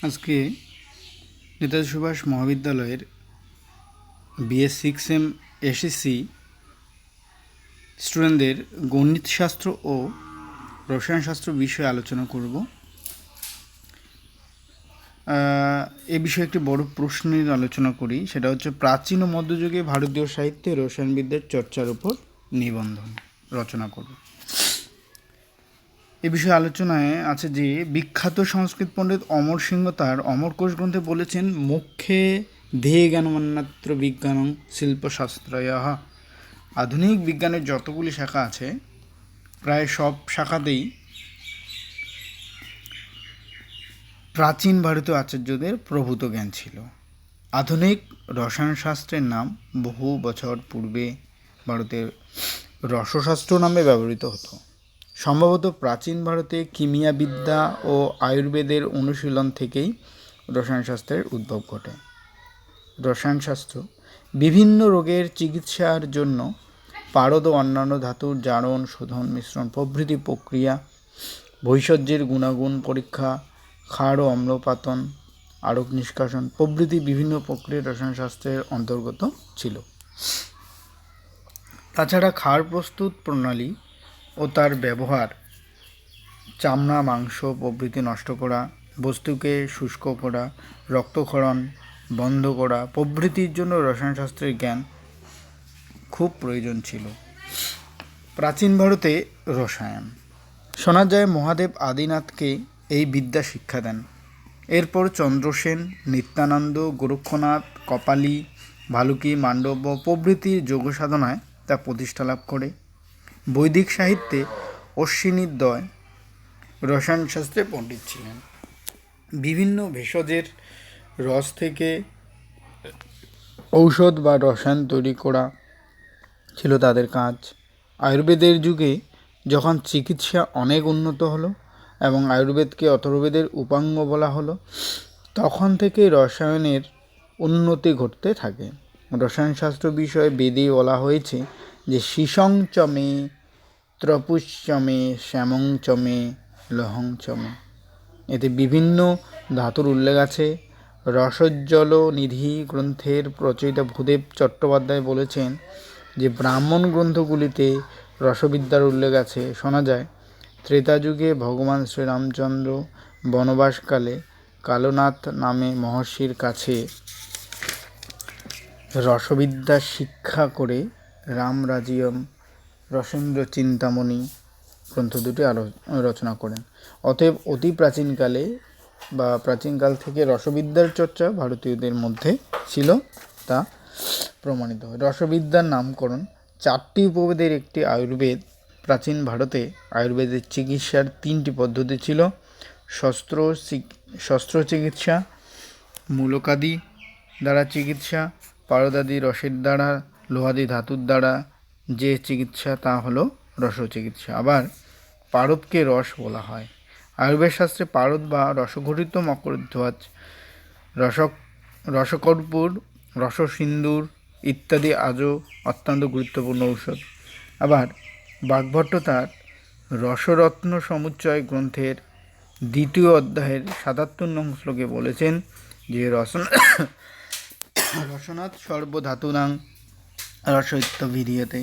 আজকে নেতাজি সুভাষ মহাবিদ্যালয়ের BS 6M SSC স্টুডেন্টদের গণিতশাস্ত্র ও রসায়নশাস্ত্র বিষয়ে আলোচনা করব। এ বিষয়ে একটি বড় প্রশ্ন নিয়ে আলোচনা করি, সেটা হচ্ছে প্রাচীন ও মধ্যযুগে ভারতীয় সাহিত্যে রসায়নবিদ্যার চর্চার উপর নিবন্ধ রচনা করব। এ বিষয়ে আলোচনায় আছে যে বিখ্যাত সংস্কৃত পণ্ডিত অমর সিংহ তার অমরকোষ গ্রন্থে বলেছেন, মুখ্যে ধ্যেয় জ্ঞানমান্নাত্র বিজ্ঞানং শিল্পশাস্ত্রয়। আধুনিক বিজ্ঞানের যতগুলি শাখা আছে প্রায় সব শাখাতেই প্রাচীন ভারতীয় আচার্যদের প্রভূত জ্ঞান ছিল। আধুনিক রসায়নশাস্ত্রের নাম বহু বছর পূর্বে ভারতের রসশাস্ত্র নামে ব্যবহৃত হতো। সম্ভবত প্রাচীন ভারতে কিমিয়াবিদ্যা ও আয়ুর্বেদের অনুশীলন থেকেই রসায়নশাস্ত্রের উদ্ভব ঘটে। রসায়নশাস্ত্র বিভিন্ন রোগের চিকিৎসার জন্য পারদ ও অন্যান্য ধাতুর জারণ, শোধন, মিশ্রণ প্রভৃতি প্রক্রিয়া, ভৈষজ্যের গুণাগুণ পরীক্ষা, ক্ষার ও অম্লপাতন, আরক নিষ্কাশন প্রভৃতি বিভিন্ন প্রক্রিয়া রসায়নশাস্ত্রের অন্তর্গত ছিল। তাছাড়া ক্ষার প্রস্তুত প্রণালী ও তার ব্যবহার, চামড়া, মাংস প্রভৃতি নষ্ট করা, বস্তুকে শুষ্ক করা, রক্তক্ষরণ বন্ধ করা প্রভৃতির জন্য রসায়নশাস্ত্রের জ্ঞান খুব প্রয়োজন ছিল। প্রাচীন ভারতে রসায়ন, শোনা যায় মহাদেব আদিনাথকে এই বিদ্যা শিক্ষা দেন। এরপর চন্দ্রসেন, নিত্যানন্দ, গোরক্ষনাথ, কপালী, ভালুকি, মান্ডব্য প্রভৃতির যোগ সাধনায় তা প্রতিষ্ঠা লাভ করে। বৈদিক সাহিত্যে অশ্বিনীদ্বয় রসায়নশাস্ত্রে পণ্ডিত ছিলেন। বিভিন্ন ভেষজের রস থেকে ঔষধ বা রসায়ন তৈরি করা ছিল তাদের কাজ। আয়ুর্বেদের যুগে যখন চিকিৎসা অনেক উন্নত হলো এবং আয়ুর্বেদকে অথর্ববেদের উপাঙ্গ বলা হলো, তখন থেকে রসায়নের উন্নতি ঘটতে থাকে। রসায়নশাস্ত্র বিষয়ে বেদে বলা হয়েছে যে শিশং চমে, ত্রপুশ্চমে, শ্যামং চমে, লহং চমে। এতে বিভিন্ন ধাতুর উল্লেখ আছে। রসোজ্জ্বল নিধি গ্রন্থের রচয়িতা ভূদেব চট্টোপাধ্যায় বলেছেন যে ব্রাহ্মণ গ্রন্থগুলিতে রসবিদ্যার উল্লেখ আছে। শোনা যায় ত্রেতা যুগে ভগবান শ্রীরামচন্দ্র বনবাসকালে কালনাথ নামে মহর্ষির কাছে রসবিদ্যা শিক্ষা করে রামরাজিয়ম রসেন্দ্র চিন্তামণি গ্রন্থ দুটি রচনা করেন। অতএব অতি প্রাচীনকালে বা প্রাচীনকাল থেকে রসবিদ্যার চর্চা ভারতীয়দের মধ্যে ছিল, তা প্রমাণিত হয়। রসবিদ্যার নামকরণ 4টি উপবেদের একটি আয়ুর্বেদ। প্রাচীন ভারতে আয়ুর্বেদের চিকিৎসার 3টি পদ্ধতি ছিল: শস্ত্র চিকিৎসা, মূলকাদি দ্বারা চিকিৎসা, পারদাদি রসের দ্বারা, লোহাদি ধাতুর দ্বারা যে চিকিৎসা তা হলো রসচিকিৎসা। আবার পারদকে রস বলা হয়। আয়ুর্বেদ শাস্ত্রে পারদ বা রসঘটিত মকরধ্বজ, রসকর্পূর, রসসিন্দুর ইত্যাদি আজও অত্যন্ত গুরুত্বপূর্ণ ঔষধ। আবার বাগভট্ট তার রসরত্ন সমুচ্চয় গ্রন্থের 2য় অধ্যায়ের 77 নং শ্লোকে বলেছেন যে রসনাথ সর্বধাতুনাং রসইত্যভিধীয়তে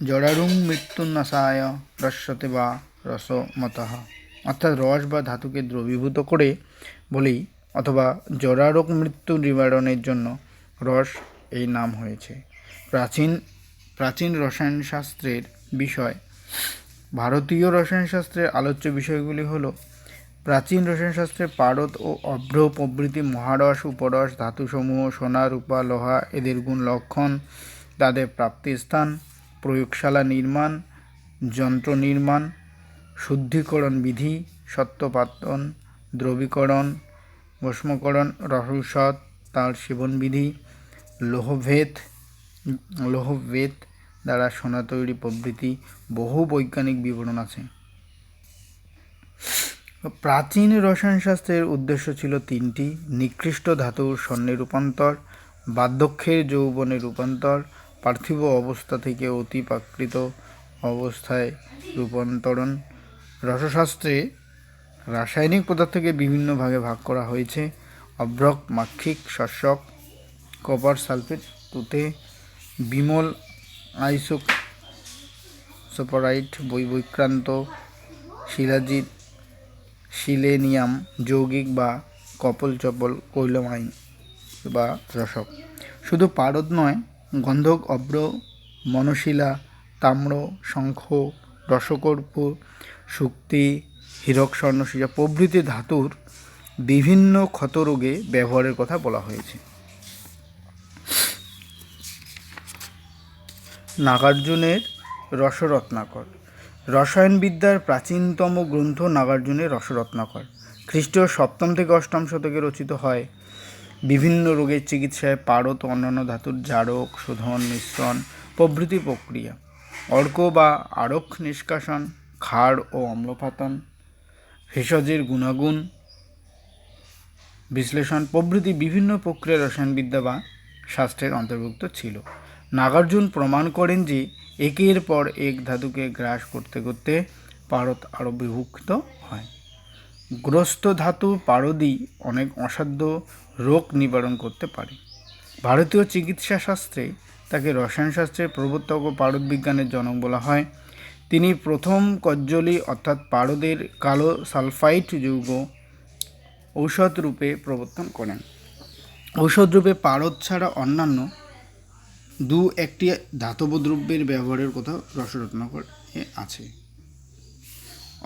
জরারুং মৃত্যুনাশায় রস্যতে বা রসমতঃ। অর্থাৎ রস বা ধাতুকে দ্রবীভূত করে বলেই অথবা জরারোগ মৃত্যু নিবারণের জন্য রস এই নাম হয়েছে। প্রাচীন রসায়নশাস্ত্রের বিষয়। ভারতীয় রসায়নশাস্ত্রের আলোচ্য বিষয়গুলি হল: প্রাচীন রসায়নশাস্ত্রে পারদ ও অভ্র প্রভৃতি মহারস, উপরস, ধাতুসমূহ, সোনা, রূপা, লোহা এদের গুণ লক্ষণ, তাদের প্রাপ্তিস্থান, প্রয়োগশালা নির্মাণ, যন্ত্র নির্মাণ, শুদ্ধিকরণ বিধি, সত্যপাতন, দ্রবীকরণ, ভস্মকরণ, রসৌষধ, তার সেবনবিধি, লোহভেদ দ্বারা সোনা তৈরি প্রভৃতি বহু বৈজ্ঞানিক বিবরণ আছে। প্রাচীন রসায়নশাস্ত্রের উদ্দেশ্য ছিল 3টি: নিকৃষ্ট ধাতুর স্বর্ণে রূপান্তর, বার্ধক্যের যৌবনে রূপান্তর, পার্থিব অবস্থা থেকে অতি প্রাকৃত অবস্থায় রূপান্তরণ। রসশাস্ত্রে রাসায়নিক পদার্থকে বিভিন্ন ভাগে ভাগ করা হয়েছে: অভ্রক, মাক্ষিক, শস্যক, কপার সালফেট, তুতে, বিমল, আইসোসাপারাইট, বৈক্রান্ত, শিলাজিৎ, সিলেনিয়াম, যৌগিক বা কপল চপল, কৈলমাইন বা রসক। শুধু পারদ নয়, গন্ধক, অভ্র, মনশিলা, তাম্র, শঙ্খ, রসকর্পূর, শুক্তি, হীরক, স্বর্ণশিলা প্রভৃতি ধাতুর বিভিন্ন ক্ষতরোগে ব্যবহারের কথা বলা হয়েছে। নাগার্জুনের রসরত্নাকর। রসায়নবিদ্যার প্রাচীনতম গ্রন্থ নাগার্জুনের রসরত্নাকর খ্রিস্টীয় 7ম থেকে 8ম শতকে রচিত হয়। বিভিন্ন রোগের চিকিৎসায় পারদ ও অন্যান্য ধাতুর জারক, শোধন, মিশ্রণ প্রভৃতি প্রক্রিয়া, অর্ক বা আরক নিষ্কাশন, ক্ষার ও অম্লপাতন, ভেষজের গুণাগুণ বিশ্লেষণ প্রভৃতি বিভিন্ন প্রক্রিয়া রসায়নবিদ্যা বা শাস্ত্রের অন্তর্ভুক্ত ছিল। নাগার্জুন প্রমাণ করেন যে একের পর এক ধাতুকে গ্রাস করতে করতে পারদ আরও বিভক্ত হয়। গ্রস্ত ধাতু পারদই অনেক অসাধ্য রোগ নিবারণ করতে পারে। ভারতীয় চিকিৎসা শাস্ত্রে তাকে রসায়নশাস্ত্রের প্রবর্তক ও পারদ বিজ্ঞানের জনক বলা হয়। তিনি প্রথম কজ্জলি অর্থাৎ পারদের কালো সালফাইড যৌগ ঔষধ রূপে প্রবর্তন করেন। ঔষধ রূপে পারদ ছাড়া অন্যান্য 2-1টি ধাতব দ্রব্যের ব্যবহারের কথা রসরত্নাকরে আছে।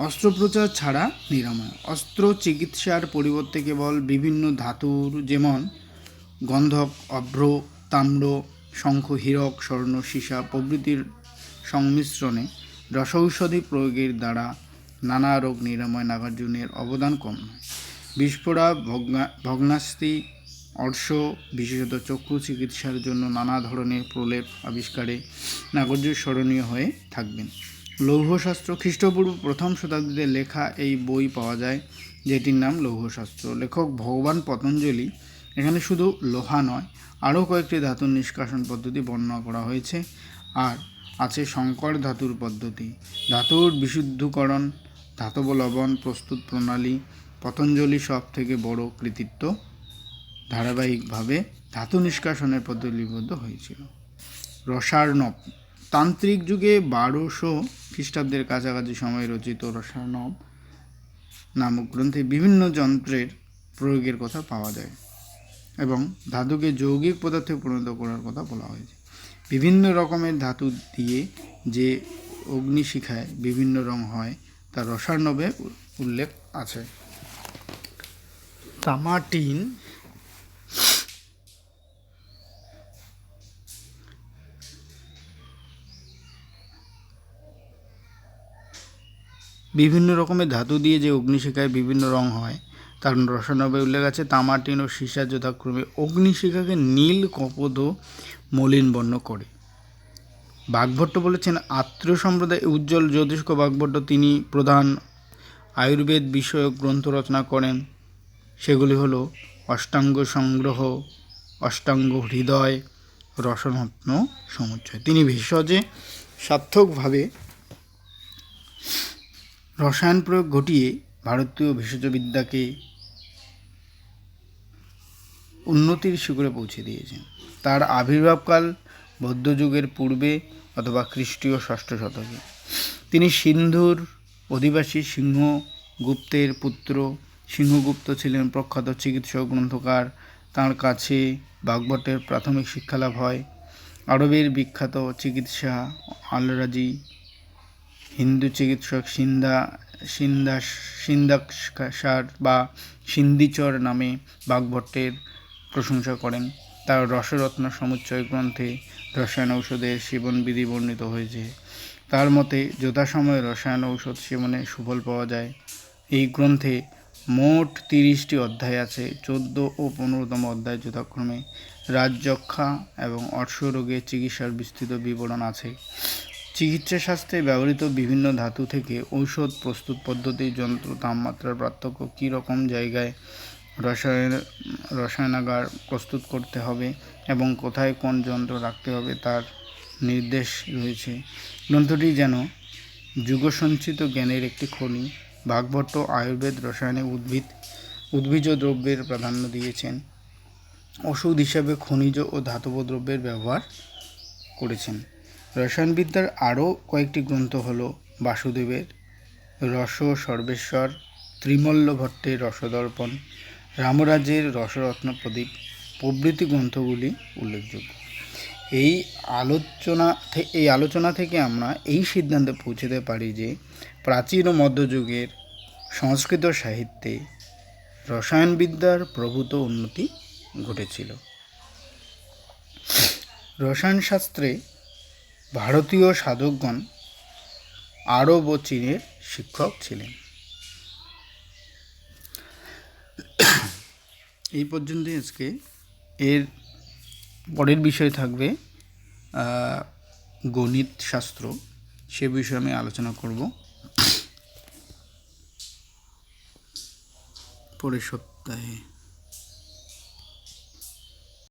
অস্ত্রোপচার ছাড়া নিরাময়। অস্ত্র চিকিৎসার পরিবর্তে কেবল বিভিন্ন ধাতুর যেমন গন্ধক, অভ্র, তাম্র, শঙ্খ, হীরক, স্বর্ণ, সীসা প্রভৃতির সংমিশ্রণে রসৌষধি প্রয়োগের দ্বারা নানা রোগ নিরাময় নাগার্জুনের অবদান কম নয়। বিস্ফোরা, ভগ্নাস্থি, অর্শ, বিশেষত চক্ষু চিকিৎসার জন্য নানা ধরনের প্রলেপ আবিষ্কারে নাগার্জুন স্মরণীয় হয়ে থাকবেন। লৌহশাস্ত্র। খ্রিস্টপূর্ব 1ম শতাব্দীতে লেখা এই বই পাওয়া যায়, যেটির নাম লৌহশাস্ত্র। লেখক ভগবান পতঞ্জলি। এখানে শুধু লোহা নয়, আরও কয়েকটি ধাতুর নিষ্কাশন পদ্ধতি বর্ণনা করা হয়েছে। আর আছে সংকর ধাতুর পদ্ধতি, ধাতুর বিশুদ্ধকরণ, ধাতব লবণ প্রস্তুত প্রণালী। পতঞ্জলি সব থেকে বড় কৃতিত্ব। ধারাবাহিকভাবে ধাতু নিষ্কাশনের পদ্ধতি লিপিবদ্ধ হয়েছিল। রসার্ণব। তান্ত্রিক যুগে 1200 খ্রিস্টাব্দের কাছাকাছি সময়ে রচিত রসার্ণব নামক গ্রন্থে বিভিন্ন যন্ত্রের প্রয়োগের কথা পাওয়া যায় এবং ধাতুকে যৌগিক পদার্থে পরিণত করার কথা বলা হয়েছে। বিভিন্ন রকমের ধাতু দিয়ে যে অগ্নিশিখায় বিভিন্ন রং হয় তা রসার্ণবে উল্লেখ আছে। তামা, টিন, বিভিন্ন রকমের ধাতু দিয়ে যে অগ্নিশিখায় বিভিন্ন রং হয় তার রসায়নবে উল্লেখ আছে। তামা, টিন ও সীসা যথাক্রমে অগ্নিশিখাকে নীল, কপদ ও মলিন বর্ণ করে। বাগভট্ট বলেছেন, আত্রেয় সম্প্রদায় উজ্জ্বল জ্যোতিষ্ক বাগভট্ট তিনি প্রধান আয়ুর্বেদ বিষয়ক গ্রন্থ রচনা করেন। সেগুলি হল অষ্টাঙ্গ সংগ্রহ, অষ্টাঙ্গ হৃদয়, রসরত্ন সমুচ্চয়। তিনি ভেষজে সার্থকভাবে রসায়ন প্রয়োগ ঘটিয়ে ভারতীয় ভেষজবিদ্যাকে উন্নতির শিখরে পৌঁছে দিয়েছেন। তার আবির্ভাবকাল বৌদ্ধযুগের পূর্বে অথবা খ্রিস্টীয় 6ষ্ঠ শতকে। তিনি সিন্ধুর অধিবাসী সিংহগুপ্তের পুত্র। সিংহগুপ্ত ছিলেন প্রখ্যাত চিকিৎসক গ্রন্থকার। তাঁর কাছে বাগভট্টের প্রাথমিক শিক্ষালাভ হয়। আরবের বিখ্যাত চিকিৎসা আলরাজি, হিন্দু চিকিৎসক সিন্দাসার বা সিন্দিচর নামে বাগভট্টের প্রশংসা করেন। তার রসরত্ন সমুচ্চয় গ্রন্থে রসায়ন ঔষধের সেবনবিধি বর্ণিত হয়েছে। তার মতে যথাসময়ে রসায়ন ঔষধ সেবনে সুফল পাওয়া যায়। এই গ্রন্থে মোট 30টি অধ্যায় আছে। 14 ও 15তম অধ্যায় যথাক্রমে রাজযক্ষা এবং অর্শরোগের চিকিৎসার বিস্তৃত বিবরণ আছে। চিকিৎসাশাস্ত্রে ব্যবহৃত বিভিন্ন ধাতু থেকে ঔষধ প্রস্তুত পদ্ধতি, যন্ত্র, তাপমাত্রার পার্থক্য, কী রকম জায়গায় রসায়নাগার প্রস্তুত করতে হবে এবং কোথায় কোন যন্ত্র রাখতে হবে তার নির্দেশ রয়েছে। গ্রন্থটি যেন যুগসঞ্চিত জ্ঞানের একটি খনি। ভাগবত আয়ুর্বেদ রসায়নে উদ্ভিজ দ্রব্যের প্রাধান্য দিয়েছেন। ওষুধ হিসাবে খনিজ ও ধাতব দ্রব্যের ব্যবহার করেছেন। রসায়নবিদ্যার আরও কয়েকটি গ্রন্থ হল বাসুদেবের রস সর্বেশ্বর, ত্রিমল্ল ভট্টের রসদর্পণ, রামরাজের রসরত্ন প্রদীপ প্রভৃতি গ্রন্থগুলি উল্লেখযোগ্য। এই আলোচনা থেকে আমরা এই সিদ্ধান্তে পৌঁছতে পারি যে প্রাচীন ও মধ্যযুগের সংস্কৃত সাহিত্যে রসায়নবিদ্যার প্রভূত উন্নতি ঘটেছিল। রসায়নশাস্ত্রে ভারতীয় সাধকগণ আরব ও চীনের শিক্ষক ছিলেন। এই পর্যন্ত আজকে। এর পরের বিষয় থাকবে গণিত শাস্ত্র, সে বিষয়ে আমি আলোচনা করব পরের সপ্তাহে।